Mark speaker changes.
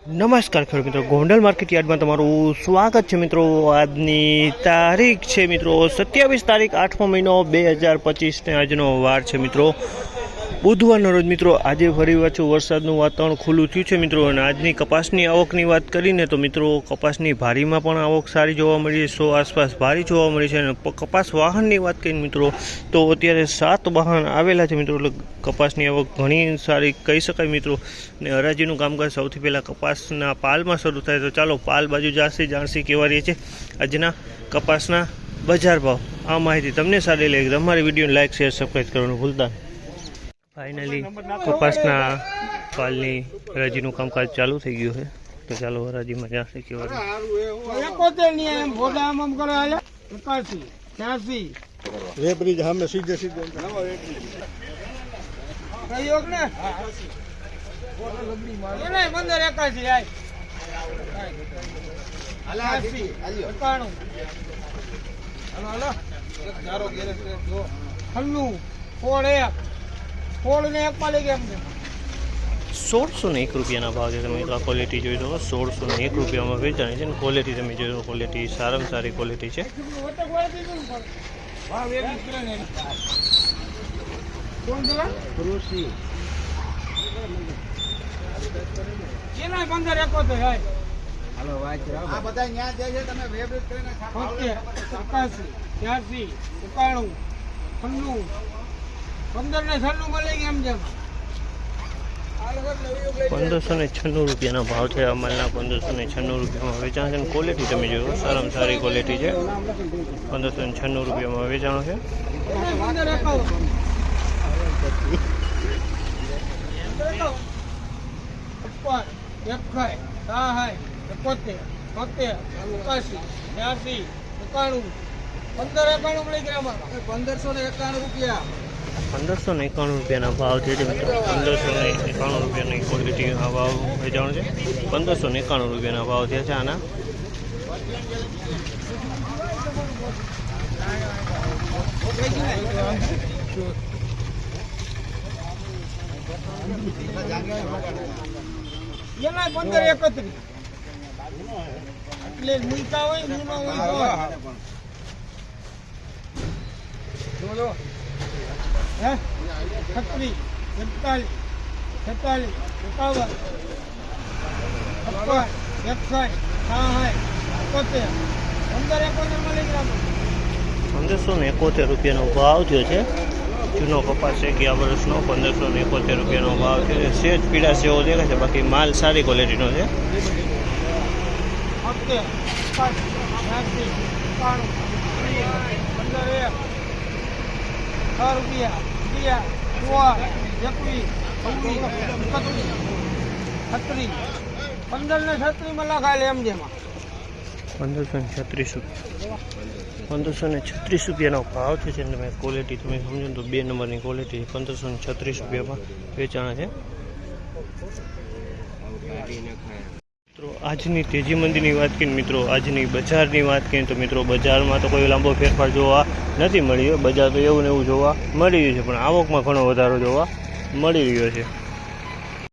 Speaker 1: નમસ્કાર ખેડૂત મિત્રો, ગોંડલ માર્કેટ યાર્ડમાં તમારું સ્વાગત છે મિત્રો। આજની તારીખ છે મિત્રો 27 તારીખ 8મો મહિનો 2025 ને આજનો વાર છે મિત્રો બુધવારનો રોજ મિત્રો। આજે ફરી પાછું વરસાદનું વાતાવરણ ખુલ્લું થયું છે મિત્રો। અને આજની કપાસની આવકની વાત કરીને તો મિત્રો કપાસની ભારીમાં પણ આવક સારી જોવા મળી છે, 100 આસપાસ ભારી જોવા મળી છે। અને કપાસ વાહનની વાત કરીને મિત્રો તો અત્યારે 7 વાહન આવેલા છે મિત્રો, એટલે કપાસની આવક ઘણી સારી કહી શકાય મિત્રો। ને હરાજીનું કામકાજ સૌથી પહેલાં કપાસના પાલમાં શરૂ થાય, તો ચાલો પાલ બાજુ જાણસી કેવા રહે છે આજના કપાસના બજાર ભાવ। આ માહિતી તમને સારી લાગી તો અમારી વિડીયોને લાઇક શેર સબસ્ક્રાઈબ કરવાનું ભૂલતા નહીં। ફાઇનલી કપાસના પાલની હરાજીનું કામકાજ ચાલુ થઈ ગયું છે, તો ચાલો હરાજીમાં જાણસી કેવા રહે।
Speaker 2: વેપરી સામે સીધે સીધે
Speaker 3: સહયોગ ને એને 1581 આય હાલા 91 હાલો ચારો ગેરેજ જો ખલ્લુ ફોડ ને એક પાલી કેમ છે
Speaker 1: 1601 રૂપિયાના ભાવ છે। તમે આ ક્વોલિટી જોઈ શકો, 1601 રૂપિયામાં વેચાણી છે। ક્વોલિટી તમે જોઈ શકો, ક્વોલિટી સારામાં સારી ક્વોલિટી છે।
Speaker 3: ભાવ એક કરે ને કોણ જોવા કૃષિ એના 1571 હાય હાલો વાંચ આ બધા ન્યા જાય છે, તમે વેબ્રિટ કરીને 81 83 91 95 15 ને 96 મળી ગયા એમ જેમ
Speaker 1: 1596 રૂપિયાના ભાવ છે। આ માલના 1596 રૂપિયામાં વેચાણ છે। ક્વોલિટી તમે જોયો સારામાં સારી ક્વોલિટી છે। 1596 રૂપિયામાં વેચાણો છે। ₹1591 ભાવ છે મિત્રો। 1591 રૂપિયાની ક્વોલિટી આ ભાવ વેચાણ છે। 1591 રૂપિયાના ભાવ થયા છે આના।
Speaker 3: એના 1531 એટલે મૂકા હોય મૂનો હોય બોલો હે 36 41 46 51
Speaker 1: 1571 રૂપિયાનો ભાવ થયો છે। જૂનો કપાસ છે, ગયા વર્ષનો 1571 રૂપિયાનો ભાવ છે। સેજ પીડા સેવો દેખાય છે, બાકી માલ સારી ક્વોલિટીનો છે। ₹1536 રૂપિયાનો ભાવ છે। તમે ક્વોલિટી તમે સમજો તો 2 નંબરની ક્વોલિટી 1536 રૂપિયામાં વેચાણ છે। મિત્રો આજની તેજી મંદીની વાત કરીએ મિત્રો, આજની બજારની વાત કરીએ તો મિત્રો બજારમાં તો કોઈ લાંબો ફેરફાર જોવા નથી મળ્યો। બજાર તો એવું ને એવું જોવા મળી રહ્યું છે, પણ આવકમાં ઘણો વધારો જોવા મળી રહ્યો છે।